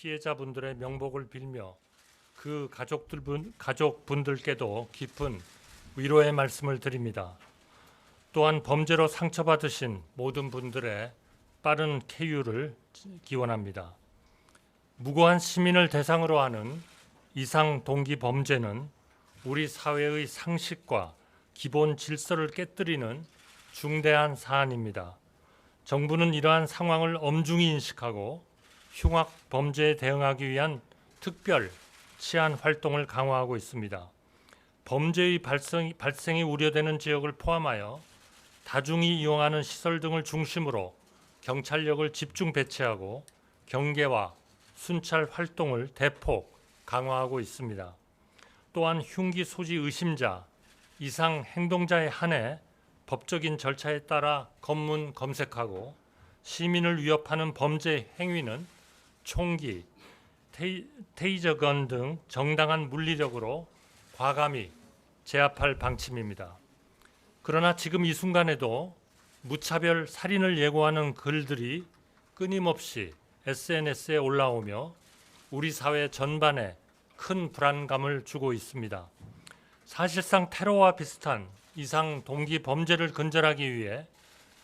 피해자분들의 명복을 빌며 그 가족분들께도 깊은 위로의 말씀을 드립니다. 또한 범죄로 상처받으신 모든 분들의 빠른 쾌유를 기원합니다. 무고한 시민을 대상으로 하는 이상 동기 범죄는 우리 사회의 상식과 기본 질서를 깨뜨리는 중대한 사안입니다. 정부는 이러한 상황을 엄중히 인식하고 흉악 범죄에 대응하기 위한 특별 치안 활동을 강화하고 있습니다. 범죄의 발생이 우려되는 지역을 포함하여 다중이 이용하는 시설 등을 중심으로 경찰력을 집중 배치하고 경계와 순찰 활동을 대폭 강화하고 있습니다. 또한 흉기 소지 의심자, 이상 행동자에 한해 법적인 절차에 따라 검문 검색하고 시민을 위협하는 범죄 행위는 총기, 테이저건 등 정당한 물리력으로 과감히 제압할 방침입니다. 그러나 지금 이 순간에도 무차별 살인을 예고하는 글들이 끊임없이 SNS에 올라오며 우리 사회 전반에 큰 불안감을 주고 있습니다. 사실상 테러와 비슷한 이상 동기 범죄를 근절하기 위해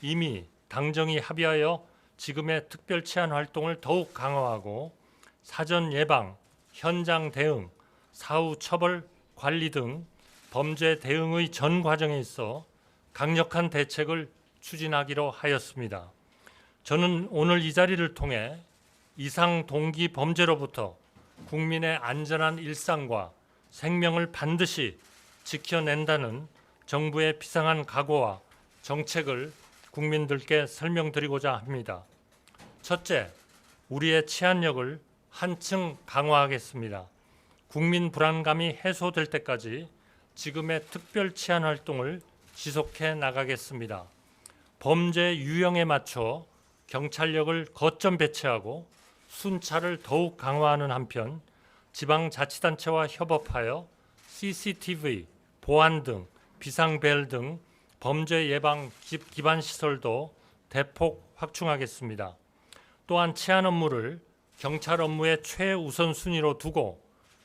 이미 당정이 합의하여 지금의 특별 치안 활동을 더욱 강화하고 사전 예방, 현장 대응, 사후 처벌 관리 등 범죄 대응의 전 과정에 있어 강력한 대책을 추진하기로 하였습니다. 저는 오늘 이 자리를 통해 이상 동기 범죄로부터 국민의 안전한 일상과 생명을 반드시 지켜낸다는 정부의 비상한 각오와 정책을 국민들께 설명드리고자 합니다. 첫째, 우리의 치안력을 한층 강화하겠습니다. 국민 불안감이 해소될 때까지 지금의 특별 치안 활동을 지속해 나가겠습니다. 범죄 유형에 맞춰 경찰력을 거점 배치하고 순찰을 더욱 강화하는 한편 지방자치단체와 협업하여 CCTV, 보안 등 비상벨 등 범죄 예방 기반 시설도 대폭 확충하겠습니다. 또한 치안 업무를 경찰 업무의 최우선 순위로 두고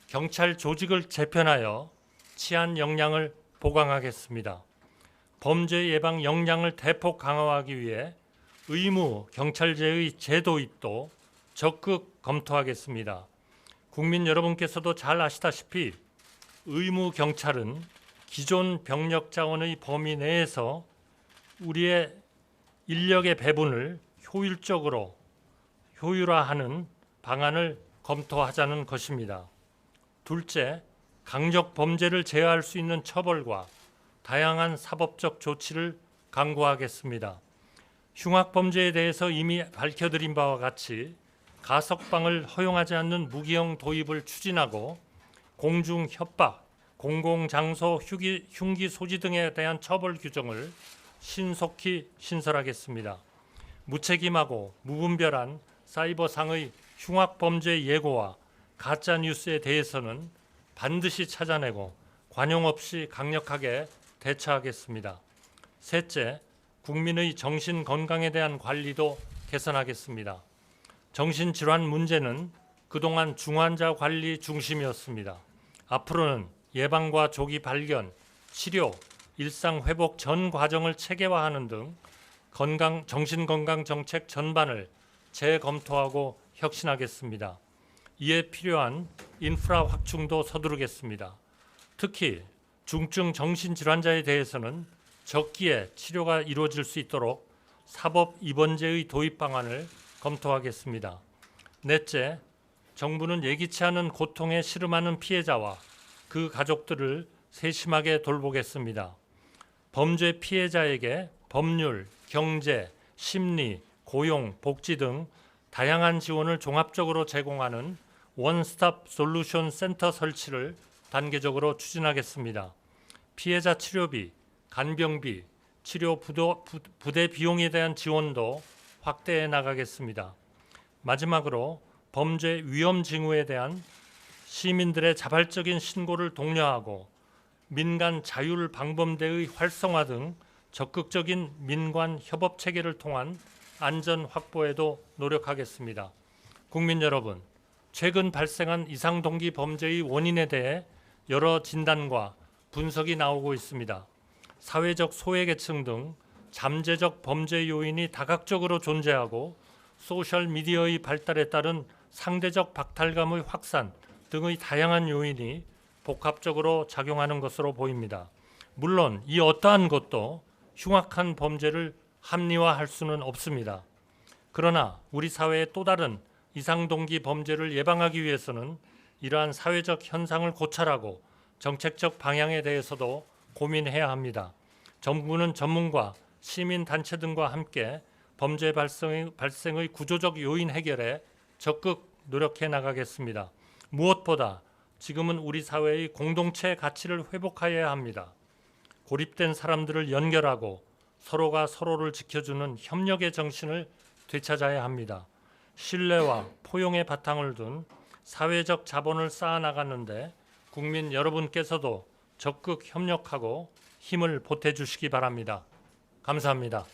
경찰 조직을 재편하여 치안 역량을 보강하겠습니다. 범죄 예방 역량을 대폭 강화하기 위해 의무 경찰제의 제도입도 적극 검토하겠습니다. 국민 여러분께서도 잘 아시다시피 의무 경찰은 기존 병력 자원의 범위 내에서 우리의 인력의 배분을 효율화하는 방안을 검토하자는 것입니다. 둘째, 강력 범죄를 제어할 수 있는 처벌과 다양한 사법적 조치를 강구하겠습니다. 흉악 범죄에 대해서 이미 밝혀드린 바와 같이 가석방을 허용하지 않는 무기형 도입을 추진하고 공중 협박, 공공장소 흉기 소지 등에 대한 처벌 규정을 신속히 신설하겠습니다. 무책임하고 무분별한 사이버상의 흉악 범죄 예고와 가짜 뉴스에 대해서는 반드시 찾아내고 관용 없이 강력하게 대처하겠습니다. 셋째, 국민의 정신 건강에 대한 관리도 개선하겠습니다. 정신질환 문제는 그동안 중환자 관리 중심이었습니다. 앞으로는 예방과 조기 발견, 치료, 일상 회복 전 과정을 체계화하는 등 정신건강 정책 전반을 재검토하고 혁신하겠습니다. 이에 필요한 인프라 확충도 서두르겠습니다. 특히 중증 정신질환자에 대해서는 적기에 치료가 이루어질 수 있도록 사법 입원제의 도입 방안을 검토하겠습니다. 넷째, 정부는 예기치 않은 고통에 시름하는 피해자와 그 가족들을 세심하게 돌보겠습니다. 범죄 피해자에게 법률, 경제, 심리, 고용, 복지 등 다양한 지원을 종합적으로 제공하는 원스톱 솔루션 센터 설치를 단계적으로 추진하겠습니다. 피해자 치료비, 간병비, 치료 부대 비용에 대한 지원도 확대해 나가겠습니다. 마지막으로 범죄 위험 징후에 대한 시민들의 자발적인 신고를 독려하고 민간 자율 방범대의 활성화 등 적극적인 민관 협업 체계를 통한 안전 확보에도 노력하겠습니다. 국민 여러분, 최근 발생한 이상동기 범죄의 원인에 대해 여러 진단과 분석이 나오고 있습니다. 사회적 소외계층 등 잠재적 범죄 요인이 다각적으로 존재하고 소셜미디어의 발달에 따른 상대적 박탈감의 확산 등의 다양한 요인이 복합적으로 작용하는 것으로 보입니다. 물론 이 어떠한 것도 흉악한 범죄를 합리화할 수는 없습니다. 그러나 우리 사회의 또 다른 이상동기 범죄를 예방하기 위해서는 이러한 사회적 현상을 고찰하고 정책적 방향에 대해서도 고민해야 합니다. 정부는 전문가, 시민단체 등과 함께 범죄 발생의 구조적 요인 해결에 적극 노력해 나가겠습니다. 무엇보다 지금은 우리 사회의 공동체 가치를 회복해야 합니다. 고립된 사람들을 연결하고 서로가 서로를 지켜주는 협력의 정신을 되찾아야 합니다. 신뢰와 포용의 바탕을 둔 사회적 자본을 쌓아나가는데 국민 여러분께서도 적극 협력하고 힘을 보태주시기 바랍니다. 감사합니다.